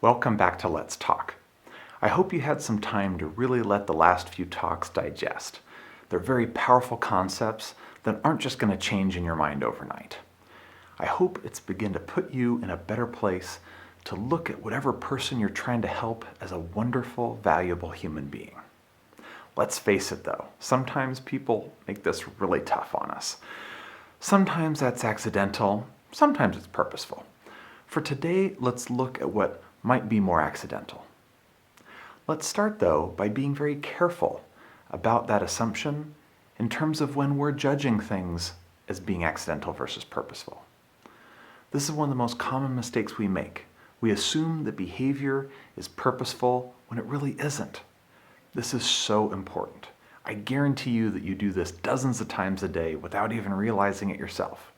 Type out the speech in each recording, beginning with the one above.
Welcome back to Let's Talk. I hope you had some time to really let the last few talks digest. They're very powerful concepts that aren't just going to change in your mind overnight. I hope it's begin to put you in a better place to look at whatever person you're trying to help as a wonderful, valuable human being. Let's face it though, sometimes people make this really tough on us. Sometimes that's accidental, sometimes it's purposeful. For today, let's look at what might be more accidental. Let's start though by being very careful about that assumption in terms of when we're judging things as being accidental versus purposeful. This is one of the most common mistakes we make. We assume that behavior is purposeful when it really isn't. This is so important. I guarantee you that you do this dozens of times a day without even realizing it yourself.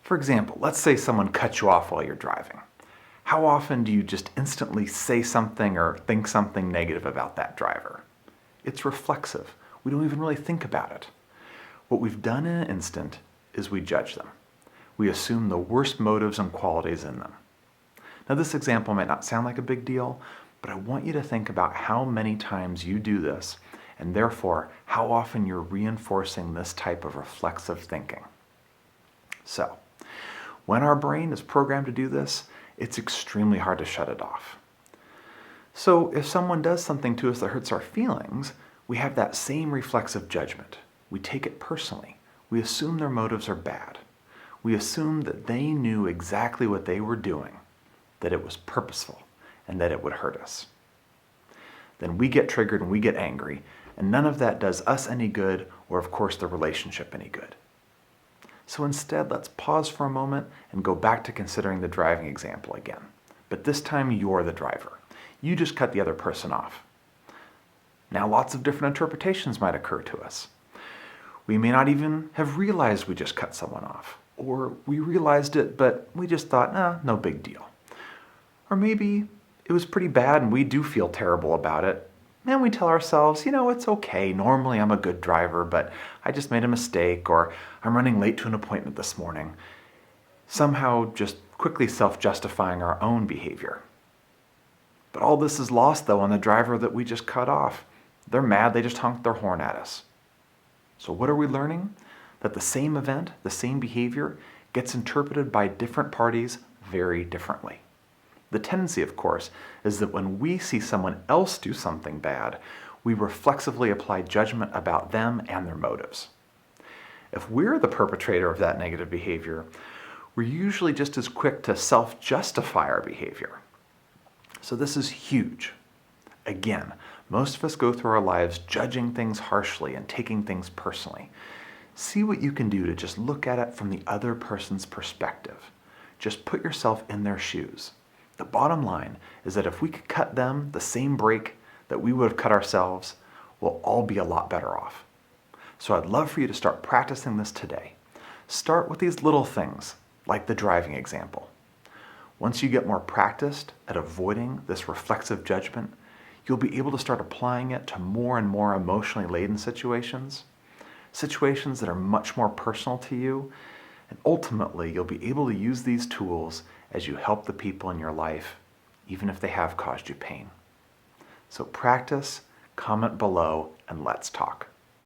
For example, let's say someone cuts you off while you're driving. How often do you just instantly say something or think something negative about that driver? It's reflexive. We don't even really think about it. What we've done in an instant is we judge them. We assume the worst motives and qualities in them. Now this example might not sound like a big deal, but I want you to think about how many times you do this, and therefore how often you're reinforcing this type of reflexive thinking. So, when our brain is programmed to do this, it's extremely hard to shut it off. So if someone does something to us that hurts our feelings, we have that same reflexive judgment. We take it personally. We assume their motives are bad. We assume that they knew exactly what they were doing, that it was purposeful, and that it would hurt us. Then we get triggered and we get angry, and none of that does us any good, or of course the relationship any good. So instead, let's pause for a moment and go back to considering the driving example again. But this time you're the driver. You just cut the other person off. Now lots of different interpretations might occur to us. We may not even have realized we just cut someone off. Or we realized it, but we just thought, no big deal. Or maybe it was pretty bad and we do feel terrible about it. And we tell ourselves, it's okay. Normally I'm a good driver, but I just made a mistake, or I'm running late to an appointment this morning. Somehow just quickly self-justifying our own behavior. But all this is lost though on the driver that we just cut off. They're mad, they just honked their horn at us. So what are we learning? That the same event, the same behavior, gets interpreted by different parties very differently. The tendency, of course, is that when we see someone else do something bad, we reflexively apply judgment about them and their motives. If we're the perpetrator of that negative behavior, we're usually just as quick to self-justify our behavior. So this is huge. Again, most of us go through our lives judging things harshly and taking things personally. See what you can do to just look at it from the other person's perspective. Just put yourself in their shoes. The bottom line is that if we could cut them the same break that we would have cut ourselves, we'll all be a lot better off. So I'd love for you to start practicing this today. Start with these little things, like the driving example. Once you get more practiced at avoiding this reflexive judgment, you'll be able to start applying it to more and more emotionally laden situations that are much more personal to you, and ultimately you'll be able to use these tools as you help the people in your life, even if they have caused you pain. So practice, comment below, and let's talk.